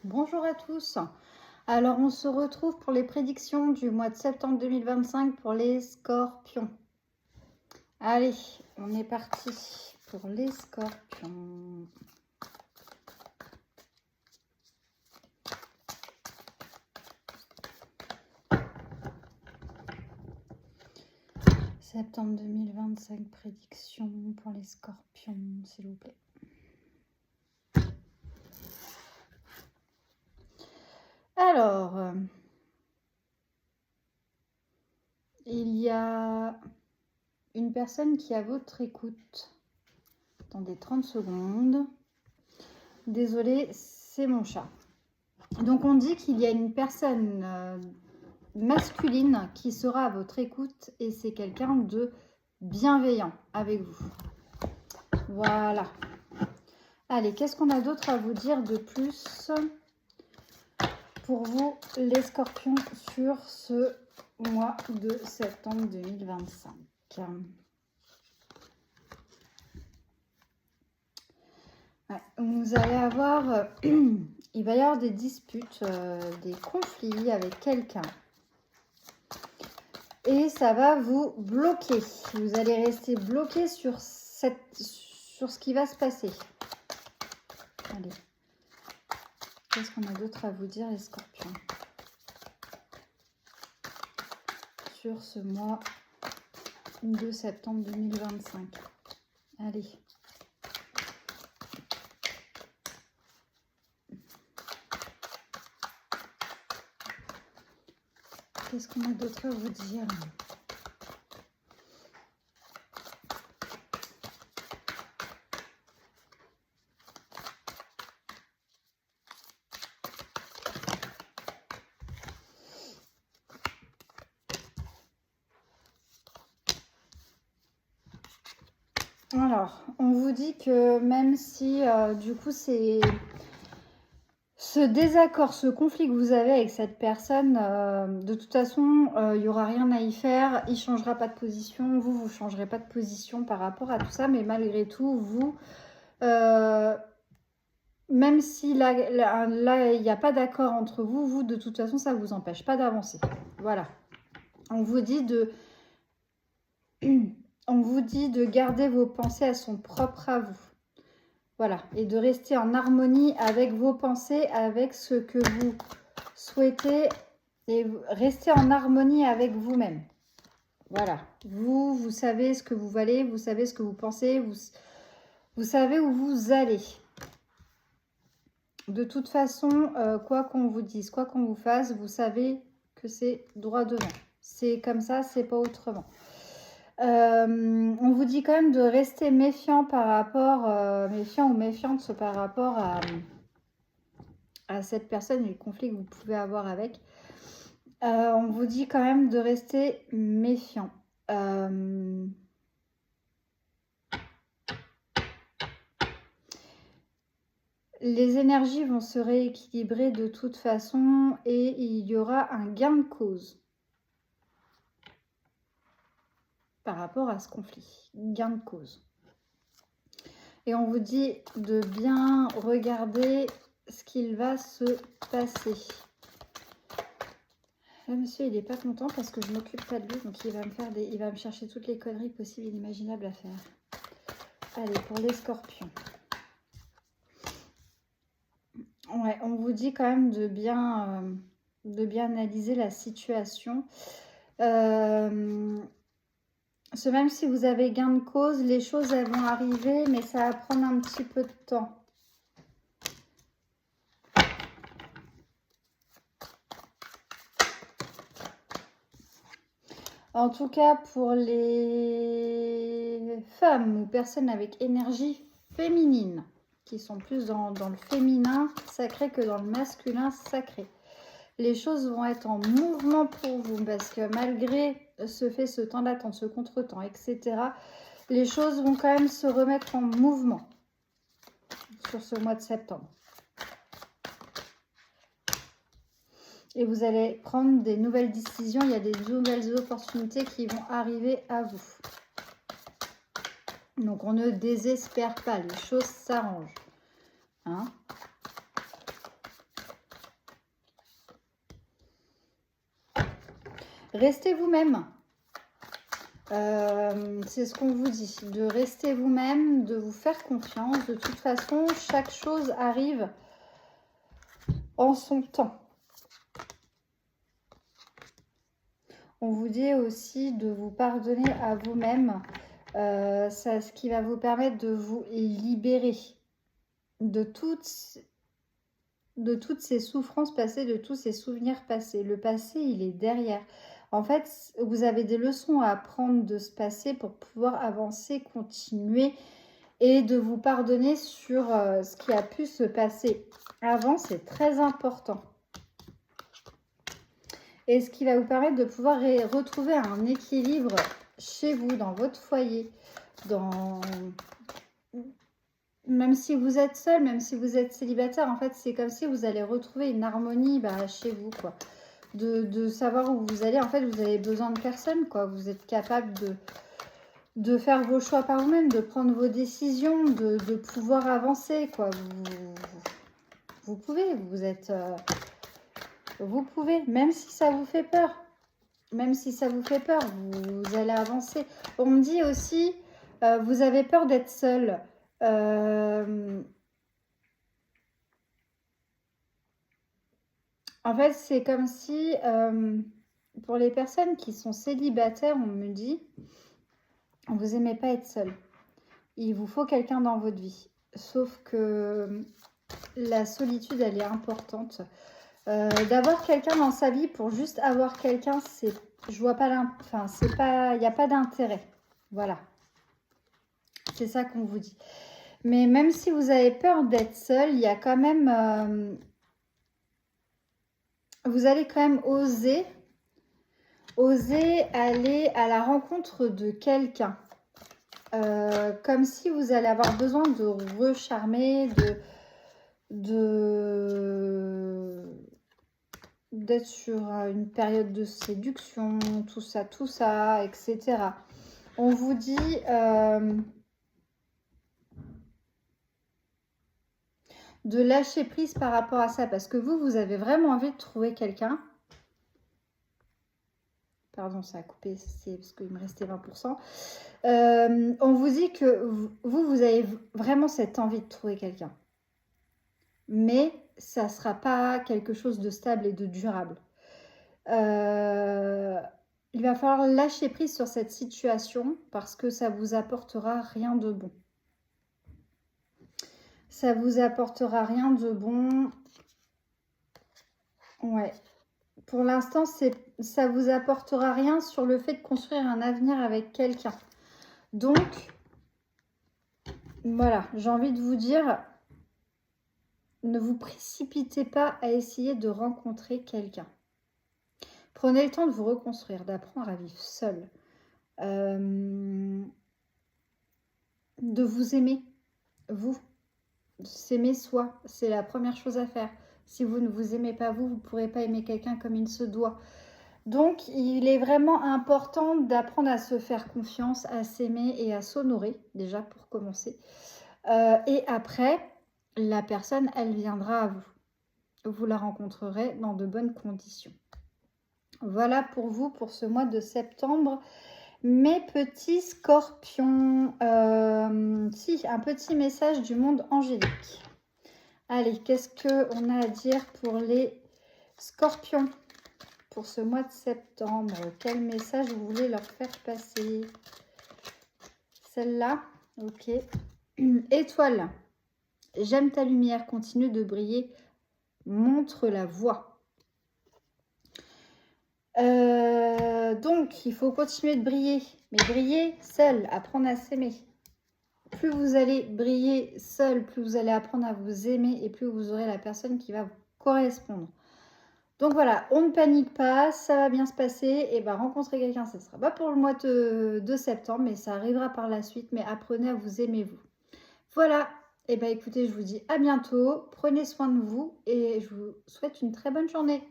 Bonjour à tous. Alors, on se retrouve pour les prédictions du mois de septembre 2025 pour les scorpions. Allez, on est parti pour les scorpions. Septembre 2025, prédiction pour les scorpions, s'il vous plaît. Alors, il y a une personne qui est à votre écoute. Attendez 30 secondes. Désolée, c'est mon chat. Donc, on dit qu'il y a une personne masculine qui sera à votre écoute et c'est quelqu'un de bienveillant avec vous. Voilà. Allez, qu'est-ce qu'on a d'autre à vous dire de plus pour vous, les scorpions, sur ce mois de septembre 2025 ? Ouais, vous allez avoir, il va y avoir des disputes, des conflits avec quelqu'un. Et ça va vous bloquer. Vous allez rester bloqué sur ce qui va se passer. Allez. Qu'est-ce qu'on a d'autre à vous dire, les scorpions, sur ce mois de septembre 2025 ? Allez. Qu'est-ce qu'on a d'autre à vous dire ? Alors, on vous dit que même si du coup c'est ce désaccord, ce conflit que vous avez avec cette personne, de toute façon, il n'y aura rien à y faire, il ne changera pas de position, vous ne changerez pas de position par rapport à tout ça, mais malgré tout, vous, même si là il n'y a pas d'accord entre vous, vous, de toute façon, ça ne vous empêche pas d'avancer. Voilà. On vous dit de garder vos pensées, elles sont propres à vous. Voilà, et de rester en harmonie avec vos pensées, avec ce que vous souhaitez, et rester en harmonie avec vous-même. Voilà, vous savez ce que vous valez, vous savez ce que vous pensez, vous savez où vous allez. De toute façon, quoi qu'on vous dise, quoi qu'on vous fasse, vous savez que c'est droit devant. C'est comme ça, c'est pas autrement. On vous dit quand même de rester méfiant par rapport, méfiant ou méfiante par rapport à cette personne et le conflit que vous pouvez avoir avec. On vous dit quand même de rester méfiant. Les énergies vont se rééquilibrer de toute façon et il y aura un gain de cause par rapport à ce conflit. Gain de cause. Et on vous dit de bien regarder ce qu'il va se passer. Là, monsieur, il n'est pas content parce que je ne m'occupe pas de lui, donc il va me chercher toutes les conneries possibles et inimaginables à faire. Allez, pour les scorpions. Ouais, on vous dit quand même de bien analyser la situation. Même si vous avez gain de cause, les choses elles vont arriver, mais ça va prendre un petit peu de temps. En tout cas, pour les femmes ou personnes avec énergie féminine, qui sont plus dans le féminin sacré que dans le masculin sacré, les choses vont être en mouvement pour vous, parce que malgré ce temps d'attente, ce contretemps, etc., les choses vont quand même se remettre en mouvement sur ce mois de septembre. Et vous allez prendre des nouvelles décisions, il y a des nouvelles opportunités qui vont arriver à vous. Donc on ne désespère pas, les choses s'arrangent. Hein ? Restez vous-même. C'est ce qu'on vous dit, de rester vous-même, de vous faire confiance. De toute façon, chaque chose arrive en son temps. On vous dit aussi de vous pardonner à vous-même. C'est ce qui va vous permettre de vous libérer de toutes ces souffrances passées, de tous ces souvenirs passés. Le passé, il est derrière. En fait, vous avez des leçons à apprendre de ce passé pour pouvoir avancer, continuer et de vous pardonner sur ce qui a pu se passer avant. C'est très important. Et ce qui va vous permettre de pouvoir retrouver un équilibre chez vous, dans votre foyer, même si vous êtes seul, même si vous êtes célibataire, en fait, c'est comme si vous allez retrouver une harmonie chez vous, quoi. De savoir où vous allez. En fait, vous avez besoin de personne, quoi. Vous êtes capable de faire vos choix par vous-même, de prendre vos décisions, de pouvoir avancer, quoi. Vous pouvez, vous pouvez, même si ça vous fait peur. Même si ça vous fait peur, vous allez avancer. On me dit aussi, vous avez peur d'être seul. En fait, c'est comme si, pour les personnes qui sont célibataires, on me dit, vous n'aimez pas être seul. Il vous faut quelqu'un dans votre vie. Sauf que la solitude, elle est importante. D'avoir quelqu'un dans sa vie pour juste avoir quelqu'un, je vois pas il n'y a pas d'intérêt. Voilà. C'est ça qu'on vous dit. Mais même si vous avez peur d'être seul, il y a quand même... vous allez quand même oser aller à la rencontre de quelqu'un. Comme si vous allez avoir besoin de recharmer, d'être sur une période de séduction, tout ça, etc. On vous dit... de lâcher prise par rapport à ça, parce que vous avez vraiment envie de trouver quelqu'un. Pardon, ça a coupé, c'est parce qu'il me restait 20%. On vous dit que vous avez vraiment cette envie de trouver quelqu'un. Mais ça ne sera pas quelque chose de stable et de durable. Il va falloir lâcher prise sur cette situation parce que ça vous apportera rien de bon. Ça vous apportera rien de bon. Ouais. Pour l'instant, ça vous apportera rien sur le fait de construire un avenir avec quelqu'un. Donc, voilà, j'ai envie de vous dire, ne vous précipitez pas à essayer de rencontrer quelqu'un. Prenez le temps de vous reconstruire, d'apprendre à vivre seul. De vous aimer, vous. S'aimer soi, c'est la première chose à faire. Si vous ne vous aimez pas vous ne pourrez pas aimer quelqu'un comme il se doit. Donc, il est vraiment important d'apprendre à se faire confiance, à s'aimer et à s'honorer, déjà pour commencer. Et après, la personne, elle viendra à vous. Vous la rencontrerez dans de bonnes conditions. Voilà pour vous, pour ce mois de septembre. Mes petits scorpions. Si, un petit message du monde angélique. Allez, qu'est-ce qu'on a à dire pour les scorpions pour ce mois de septembre? Quel message vous voulez leur faire passer? Celle-là, ok. Étoile, j'aime ta lumière, continue de briller, montre la voie. Donc, il faut continuer de briller, mais briller seul, apprendre à s'aimer. Plus vous allez briller seul, plus vous allez apprendre à vous aimer et plus vous aurez la personne qui va vous correspondre. Donc voilà, on ne panique pas, ça va bien se passer. Et bien rencontrer quelqu'un, ce ne sera pas pour le mois de septembre, mais ça arrivera par la suite. Mais apprenez à vous aimer vous. Voilà, et bien écoutez, je vous dis à bientôt. Prenez soin de vous et je vous souhaite une très bonne journée.